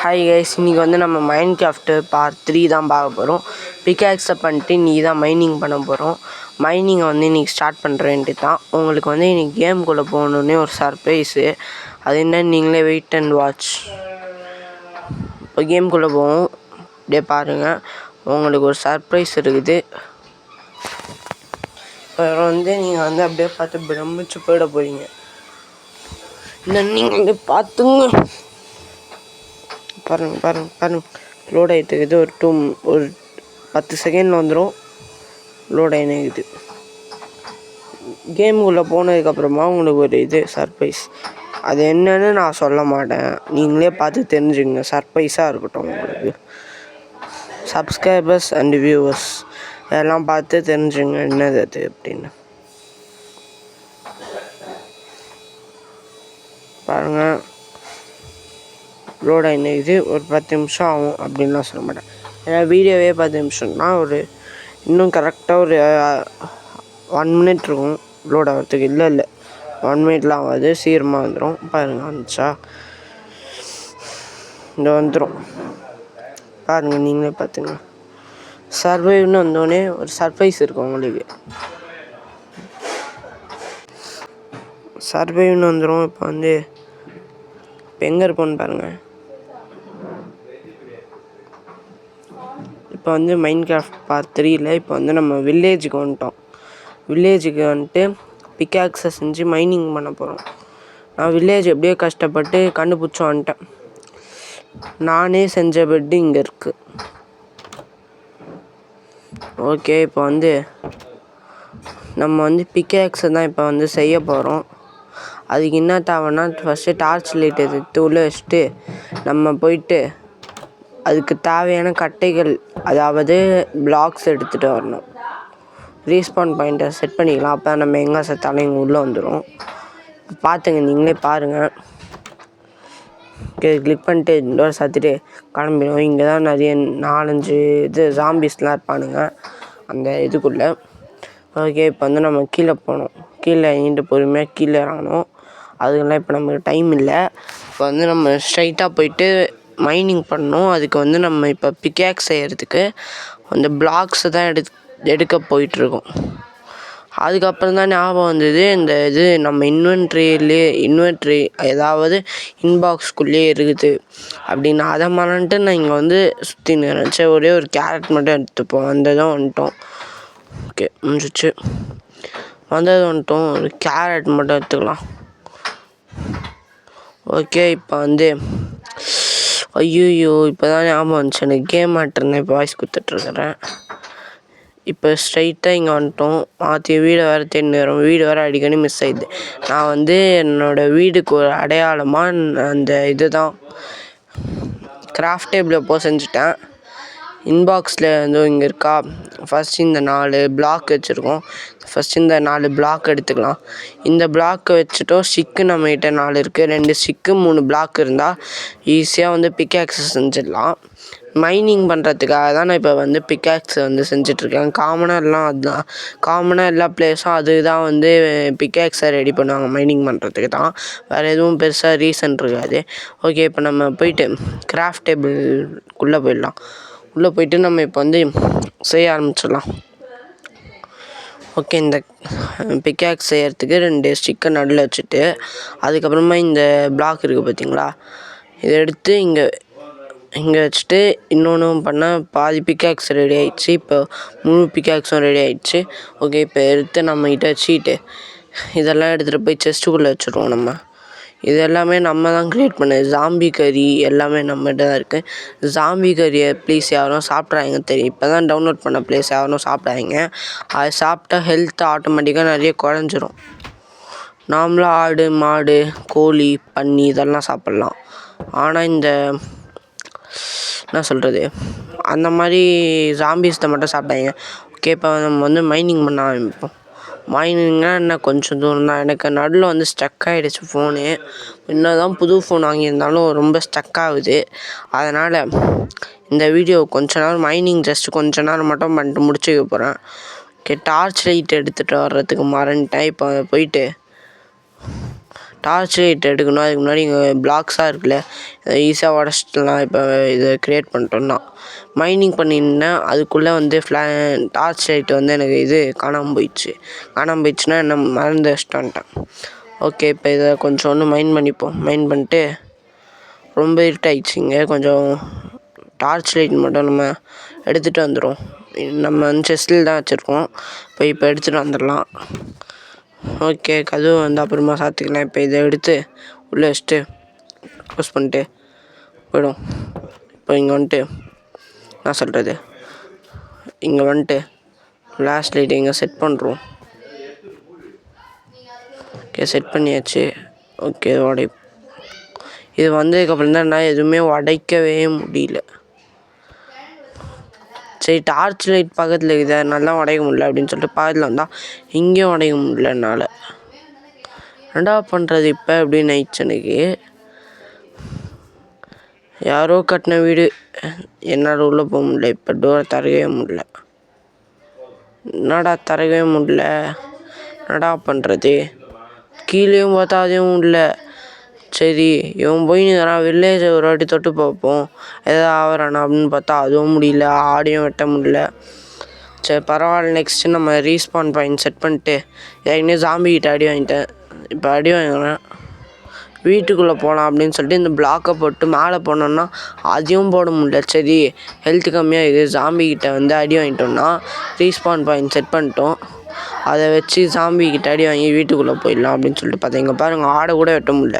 Hi guys, இன்றைக்கி வந்து நம்ம மைன்கிராஃப்ட்டு பார்ட் 3 தான் பார்க்க போகிறோம். பிக்காக்ஸை பண்ணிட்டு இன்றைக்கி தான் மைனிங் பண்ண போகிறோம். மைனிங்கை வந்து இன்றைக்கி ஸ்டார்ட் பண்ணுறேன்ட்டு தான். உங்களுக்கு வந்து இன்றைக்கி கேமுக்குள்ளே போகணுன்னே ஒரு சர்ப்ரைஸு. அது என்னன்னு நீங்களே வெயிட் அண்ட் வாட்ச். இப்போ கேமுக்குள்ளே போவோம், அப்படியே பாருங்கள். உங்களுக்கு ஒரு சர்ப்ரைஸ் இருக்குது. அப்புறம் வந்து நீங்கள் வந்து அப்படியே பார்த்து பிரமிச்சு போயிட போகிறீங்க. இல்லை நீங்களே பார்த்துங்க. பாருங்க லோட் ஆகிட்டு இருக்குது. ஒரு 10 செகண்டில் வந்துடும். லோட் ஆகினுக்குது. கேமுக்குள்ளே போனதுக்கப்புறமா உங்களுக்கு ஒரு சர்ப்ரைஸ். அது என்னன்னு நான் சொல்ல மாட்டேன், நீங்களே பார்த்து தெரிஞ்சுங்க. சர்ப்ரைஸாக இருக்கட்டும் உங்களுக்கு. சப்ஸ்கிரைபர்ஸ் அண்ட் வியூவர்ஸ் இதெல்லாம் பார்த்து தெரிஞ்சுங்க என்னது அது அப்படின்னு. பாருங்கள், லோட் ஆகினுக்குது. ஒரு 10 நிமிஷம் ஆகும் அப்படின்லாம் சொல்ல மாட்டேன். ஏன்னா வீடியோவே 10 நிமிஷம்னா இன்னும் கரெக்டாக ஒரு 1 மினிட் இருக்கும் லோட் ஆகிறதுக்கு. இல்லை 1 மினிட்லாம் ஆகாது, சீக்கிரமாக வந்துடும். பாருங்கள், வந்துச்சா? இந்த வந்துடும் பாருங்கள், நீங்களே பார்த்துங்க. சர்வைவ்னு வந்தோடனே ஒரு சர்ப்ரைஸ் இருக்கும் உங்களுக்கு. சர்வைவ்னு வந்துடும். இப்போ எங்கே இருப்போன்னு பாருங்கள். இப்போ மைன்கிராஃப்ட் பார்ட் 3ல் இப்போ நம்ம வில்லேஜுக்கு வந்துட்டோம். வில்லேஜுக்கு வந்துட்டு பிக்காக்ஸை செஞ்சு மைனிங் பண்ண போகிறோம். நான் வில்லேஜ் எப்படியோ கஷ்டப்பட்டு கண்டுபிடிச்சி வந்துட்டேன். நானே செஞ்ச பெட்டு இங்கே இருக்குது. ஓகே, இப்போ நம்ம பிக்காக்ஸை தான் இப்போ செய்ய போகிறோம். அதுக்கு என்ன தேவைன்னா, ஃபஸ்ட்டு டார்ச் லைட் எடுத்து உள்ளே வச்சுட்டு நம்ம போயிட்டு அதுக்கு தேவையான கட்டைகள், அதாவது பிளாக்ஸ் எடுத்துகிட்டு வரணும். ரீஸ்பான் பாயிண்ட்டை செட் பண்ணிக்கலாம். அப்போ நம்ம எங்கே செத்தாலும் இங்கே உள்ளே வந்துடும். பார்த்துங்க, நீங்களே பாருங்கள். கிளிக் பண்ணிட்டு டோர் சாத்திட்டு கிளம்பிடும். இங்கே தான் நிறைய 4-5 ஜாம்பிஸ்லாம் இருப்பானுங்க அந்த இதுக்குள்ளே. ஓகே, இப்போ நம்ம கீழே போகணும். கீழே இறங்கிட்டு பொறுமையாக கீழே இறங்கணும். அதுக்கெல்லாம் இப்போ நமக்கு டைம் இல்லை. இப்போ நம்ம ஸ்ட்ரைட்டாக போயிட்டு மைனிங் பண்ணணும். அதுக்கு நம்ம இப்போ பிக்காக்ஸ் செய்கிறதுக்கு அந்த பிளாக்ஸை தான் எடுக்க போயிட்டுருக்கோம். அதுக்கப்புறம் தான் ஞாபகம் வந்தது, இந்த நம்ம இன்வென்ட்ரி ஏதாவது இன்பாக்ஸ்குள்ளேயே இருக்குது அப்படின்னு. அதை மறந்துட்டு நான் இங்கே சுற்றி நினச்சேன். ஒரே ஒரு கேரட் மட்டும் எடுத்துப்போம். வந்ததும் வந்துட்டோம். ஓகே, முடிஞ்சிச்சு. வந்துட்டோம். ஒரு கேரட் மட்டும் எடுத்துக்கலாம். ஓகே, இப்போ ஐயோ இப்போ தான் ஞாபகம் வந்துச்சு எனக்கு. கேம் ஆட்டிருந்தேன், இப்போ வாய்ஸ் கொடுத்துட்ருக்குறேன். இப்போ ஸ்ட்ரைட்டாக இங்கே வந்துட்டோம். மாற்றி வீடை வேறு தேடி வரோம். வீடு வேறு அடிக்கடி மிஸ் ஆகிடுது. நான் என்னோடய வீடுக்கு ஒரு அடையாளமாக அந்த தான் கிராஃப்ட் டேபிள் செஞ்சுட்டேன். இன்பாக்ஸில் இங்கே இருக்கா. ஃபஸ்ட் இந்த 4 பிளாக் வச்சுருக்கோம். ஃபஸ்ட் இந்த 4 பிளாக் எடுத்துக்கலாம். இந்த பிளாக்கை வச்சுட்டோம். ஸ்டிக்கு நம்மகிட்ட 4 இருக்குது. 2 ஸ்டிக்கு 3 பிளாக் இருந்தால் ஈஸியாக பிக்காக்ஸை செஞ்சிடலாம். மைனிங் பண்ணுறதுக்காக தான் நான் இப்போ பிக்காக்ஸை செஞ்சிட்ருக்கேன். காமனாக எல்லா பிளேஸும் அதுதான் பிக்காக்ஸை ரெடி பண்ணுவாங்க மைனிங் பண்ணுறதுக்கு தான். வேறு எதுவும் பெருசாக ரீசன் இருக்காது. ஓகே, இப்போ நம்ம போயிட்டு கிராஃப்ட் டேபிள்குள்ளே போயிடலாம். உள்ளே போயிட்டு நம்ம இப்போ செய்ய ஆரம்பிச்சிடலாம். ஓகே, இந்த பிக்காக்ஸ் செய்கிறதுக்கு 2 ஸ்டிக்கை நடுவில் வச்சுட்டு அதுக்கப்புறமா இந்த பிளாக் இருக்குது பார்த்தீங்களா, இதை எடுத்து இங்கே வச்சுட்டு இன்னொன்று பண்ணால் பாதி பிக்காக்ஸ் ரெடி ஆகிடுச்சு. இப்போ முழு பிக்காக்ஸும் ரெடி ஆகிடுச்சு. ஓகே, இப்போ எடுத்து நம்மகிட்ட வச்சுக்கிட்டு இதெல்லாம் எடுத்துகிட்டு போய் செஸ்ட்டுக்குள்ளே வச்சுருவோம். இது எல்லாமே நம்ம தான் க்ரியேட் பண்ணது. ஜாம்பி கறி எல்லாமே நம்மகிட்ட தான் இருக்குது. ஜாம்பி கறியை ப்ளீஸ் யாரும் சாப்பிட்றாங்க தெரியும். இப்போ தான் டவுன்லோட் பண்ண ப்ளீஸ் யாரும் சாப்பிடாதீங்க. அது சாப்பிட்டா ஹெல்த் ஆட்டோமேட்டிக்காக நிறைய குறைஞ்சிரும். நார்மலாக ஆடு, மாடு, கோழி, பன்னி இதெல்லாம் சாப்பிட்லாம். ஆனால் என்ன சொல்கிறது, அந்த மாதிரி ஜாம்பிஸை மட்டும் சாப்பிடாதீங்க. ஓகே, இப்போ நம்ம மைனிங் பண்ண ஆரம்பிப்போம். மைனிங்னா என்ன, கொஞ்சம் தூரம் தான். எனக்கு நடுவில் ஸ்டக் ஆகிடுச்சு ஃபோனு. என்ன தான் புது ஃபோன் வாங்கியிருந்தாலும் ரொம்ப ஸ்டக் ஆகுது. அதனால் இந்த வீடியோ கொஞ்ச நேரம் மைனிங் கொஞ்ச நேரம் மட்டும் பண்ணிட்டு முடிச்சுக்க போகிறேன். ஓகே, டார்ச் லைட் எடுத்துகிட்டு வர்றதுக்கு மறந்துட்டேன். இப்போ போயிட்டு டார்ச் லைட் எடுக்கணும். அதுக்கு முன்னாடி இங்கே பிளாக்ஸாக இருக்குல்ல, அதை ஈஸியாக உடச்சிட்டுலாம். இப்போ இதை க்ரியேட் பண்ணிட்டோம்னா மைனிங் பண்ணியிருந்தேன். அதுக்குள்ளே வந்து டார்ச் லைட் வந்து எனக்கு இது காணாமல் போயிடுச்சுன்னா என்ன மறந்து வச்சுட்டு வந்துட்டேன். ஓகே, இப்போ இதை கொஞ்சோண்டு மைன் பண்ணிப்போம். மைன் பண்ணிட்டு ரொம்ப இருட்டாயிடுச்சிங்க. கொஞ்சம் டார்ச் லைட் மட்டும் நம்ம எடுத்துகிட்டு வந்துடும். நம்ம வந்து செஸ்டில் தான் வச்சுருக்கோம். இப்போ எடுத்துகிட்டு வந்துடலாம். ஓகே, கதவு வந்து அப்புறமா சாத்திக்கலாம். இப்போ இதை எடுத்து உள்ளே வச்சுட்டு க்ளோஸ் பண்ணிட்டு போயிடும். இப்போ இங்கே வந்துட்டு நான் சொல்கிறது, இங்கே வந்துட்டு ஃப்ளாஷ் லைட் இங்கே செட் பண்ணுறோம். ஓகே, செட் பண்ணியாச்சு. ஓகே, இது வந்ததுக்கப்புறம் தான் நான் எதுவுமே உடைக்கவே முடியல. சரி, டார்ச் லைட் பக்கத்தில் இருக்குது, அதனால தான் உடைக்க முடியல அப்படின்னு சொல்லிட்டு பக்கத்தில் வந்தால் இங்கேயும் உடைக்க முடியல என்னால். ரெண்டா பண்ணுறது இப்போ அப்படின்னு ஆயிடுச்சு எனக்கு. யாரோ கட்டின வீடு, என்னால் உள்ளே போக முடியல. இப்போ டோரை திறக்கவே முடியல. திறக்கவே முடியல. என்னடா பண்ணுறது? கீழேயும் பார்த்தா அதையும் இல்லை. சரி, இவன் போய் வில்லேஜ் ஒரு வாட்டி தொட்டு பார்ப்போம், எதாவது ஆவறானா அப்படின்னு பார்த்தா அதுவும் முடியல. ஆடியும் வெட்ட முடியல. சரி, பரவாயில்ல. நெக்ஸ்ட்டு நம்ம ரீஸ்பான் பாயிண்ட் செட் பண்ணிட்டு ஏற்கனவே ஜாம்பிக்கிட்ட அடி வாங்கிட்டேன். இப்போ அடி வாங்கினேன். வீட்டுக்குள்ளே போகலாம் அப்படின்னு சொல்லிட்டு இந்த பிளாக்கை போட்டு மேலே போனோன்னா அதையும் போட முடியல. சரி, ஹெல்த்து கம்மியாக இது ஜாம்பிக்கிட்ட வந்து அடி வாங்கிட்டோம்னா ரீஸ்பான் பாயிண்ட் செட் பண்ணிட்டோம். அதை வச்சு ஜாம்பிக்கிட்ட அடி வாங்கி வீட்டுக்குள்ளே போயிடலாம் அப்படின்னு சொல்லிட்டு பார்த்தேன். இங்கே பாருங்கள், ஆடை கூட வெட்ட முடியல.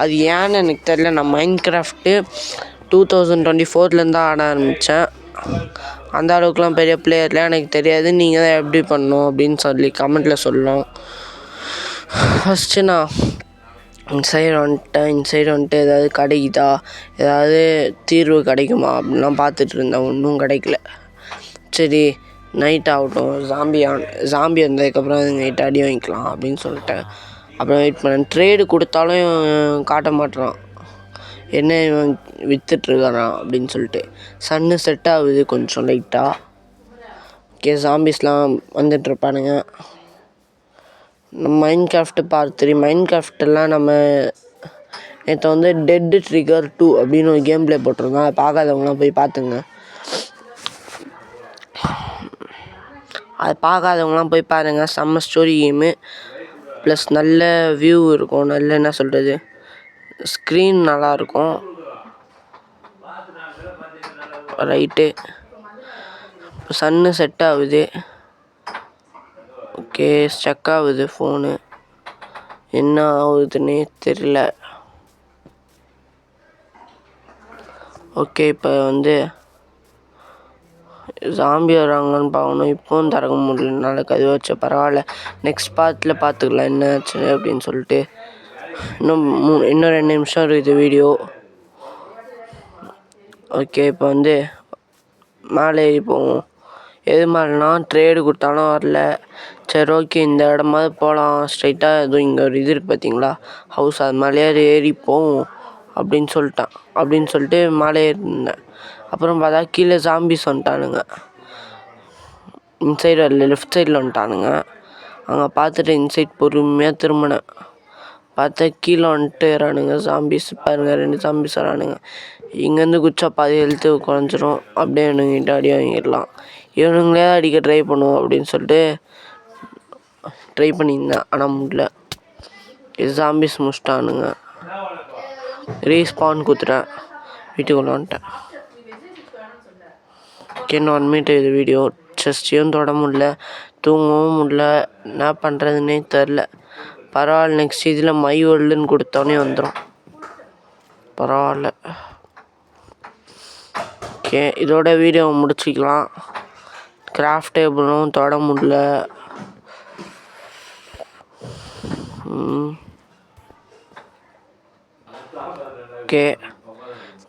அது ஏன்னு எனக்கு தெரியல. நான் மைன்கிராஃப்ட்டு 2024 தான் ஆட ஆரம்பித்தேன். அந்த அளவுக்குலாம் பெரிய பிளேயர்லாம் எனக்கு தெரியாது. நீங்கள் தான் எப்படி பண்ணணும் அப்படின்னு சொல்லி கமெண்ட்டில் சொல்லணும். ஃபஸ்ட்டு நான் இன்சைடு வந்துட்டு ஏதாவது கிடைக்குதா, ஏதாவது தீர்வு கிடைக்குமா அப்படின்லாம் பார்த்துட்டு இருந்தேன். ஒன்றும் கிடைக்கல. சரி, நைட் ஆகட்டும், ஜாம்பி வந்ததுக்கப்புறம் அது நைட் அடி வாங்கிக்கலாம் அப்படின்னு சொல்லிட்டேன். அப்புறம் வெயிட் பண்ணேன். ட்ரேடு கொடுத்தாலும் காட்ட மாட்டேறான். என்ன இவன் விற்றுட்ருக்கான் அப்படின்னு சொல்லிட்டு. சன்னு செட் ஆகுது கொஞ்சம் லைட்டாக. ஓகே, ஜாம்பிஸ்லாம் வந்துட்டுருப்பானுங்க. நம்ம மைன்கிராஃப்ட் பார்ட் 3 மைன்கிராஃப்டெல்லாம் நம்ம நேற்று வந்து டெட் ட்ரிகர் 2 அப்படின்னு ஒரு கேம் ப்ளே போட்டிருந்தோம். அதை பார்க்காதவங்களாம் போய் பார்த்துங்க. அதை பார்க்காதவங்களாம் போய் பாருங்கள். செம்ம ஸ்டோரி கேமு, ப்ளஸ் நல்ல வியூ இருக்கும். நல்ல என்ன சொல்கிறது, ஸ்க்ரீன் நல்லாயிருக்கும். ரைட்டு, இப்போ சன்னு செட் ஆகுது. ஓகே, ஸ்டக் ஆகுது ஃபோனு. என்ன ஆகுதுன்னே தெரியல. ஓகே, இப்போ வந்து ஜாம்பி வராங்கன்னு பார்க்கணும். இப்போவும் திறக்க முடியலனால கதவு வச்ச. பரவாயில்ல, நெக்ஸ்ட் பார்ட்டில் பார்த்துக்கலாம் என்ன ஆச்சு அப்படின்னு சொல்லிட்டு. இன்னும் 2 நிமிஷம் இருக்குது வீடியோ. ஓகே, இப்போ வந்து மேலே ஏறி போவோம். எது மாதிரினா ட்ரேடு கொடுத்தாலும் வரல. சரி, ஓகே, இந்த இடமாவது போகலாம் ஸ்ட்ரைட்டாக. எதுவும் இங்கே ஒரு இது இருக்குது பார்த்தீங்களா, ஹவுஸ், அது மேலே ஏறி போவோம் அப்படின்னு சொல்லிட்டு மேலே ஏறிருந்தேன். அப்புறம் பார்த்தா கீழே ஜாம்பிஸ் வந்துட்டானுங்க. இன்சைடு வரல, லெஃப்ட் சைடில் வந்துட்டானுங்க. அங்கே பார்த்துட்டு இன்சைட் பொறுமையாக திரும்பினேன். பார்த்தா கீழே வந்துட்டு வரானுங்க ஜாம்பிஸ். பாருங்கள், 2 ஜாம்பிஸ் வரானுங்க. இங்கேருந்து குச்சா பாதி ஹெல்த்து குறைஞ்சிரும். அப்படியே இவனுங்கிட்ட அடி வாங்கிடலாம். இவனுங்களே அடிக்க ட்ரை பண்ணுவோம் அப்படின்னு சொல்லிட்டு ட்ரை பண்ணியிருந்தேன். ஆனால் முடியல. ஜாம்பிஸ் முடிச்சிட்டானுங்க. ரீஸ்பான் கொடுத்துட்டேன். வீட்டுக்குள்ளே வந்துட்டேன். இன்னும் 1 மினிட் இது வீடியோ. செஸ்டையும் தொட முடியல, தூங்கவும் முடியல. என்ன பண்ணுறதுன்னே தெரில. பரவாயில்ல, நெக்ஸ்ட் இதில் மை வேர்ல்டுன்னு கொடுத்தோன்னே வந்துடும். பரவாயில்ல. ஓகே, இதோட வீடியோவை முடிச்சிக்கலாம். கிராஃப்ட் டேபிளும் தொட முடியல. ஓகே,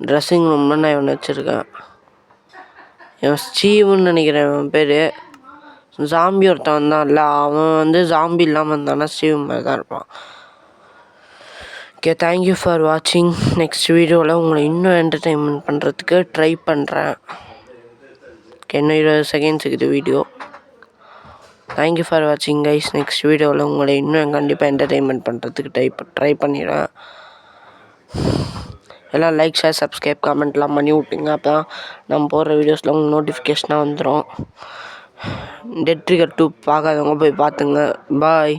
ட்ரெஸ்ஸிங் ரூமில் நான் இவனை வச்சுருக்கேன். இவன் ஸ்டீவுன்னு நினைக்கிறேன் இவன் பேர். ஜாம்பி ஒருத்தன் வந்தான்ல, அவன் வந்து ஜாம்பி இல்லாமல் இருந்தானா ஸ்டீவ் மாதிரி தான் இருப்பான். ஓகே, தேங்க்யூ ஃபார் வாட்சிங். நெக்ஸ்ட் வீடியோவில் உங்களை இன்னும் என்டர்டெயின்மெண்ட் பண்ணுறதுக்கு ட்ரை பண்ணுறேன். ஓகே, இன்னும் 20 செகண்ட்ஸ் இருக்குது வீடியோ. தேங்க்யூ ஃபார் வாட்சிங் கைஸ். நெக்ஸ்ட் வீடியோவில் உங்களை இன்னும் கண்டிப்பாக என்டர்டெயின்மெண்ட் பண்ணுறதுக்கு ட்ரை பண்ணிடுறேன். எல்லாம் லைக், ஷேர், சப்ஸ்கிரைப், கமெண்ட்லாம் பண்ணி விட்டுங்க. அப்போ தான் நம்ம போடுற வீடியோஸில் உங்களுக்கு நோட்டிஃபிகேஷனாக வந்துடும். டெட் ட்ரிகர் 2 பார்க்காதவங்க போய் பார்த்துங்க. பாய்.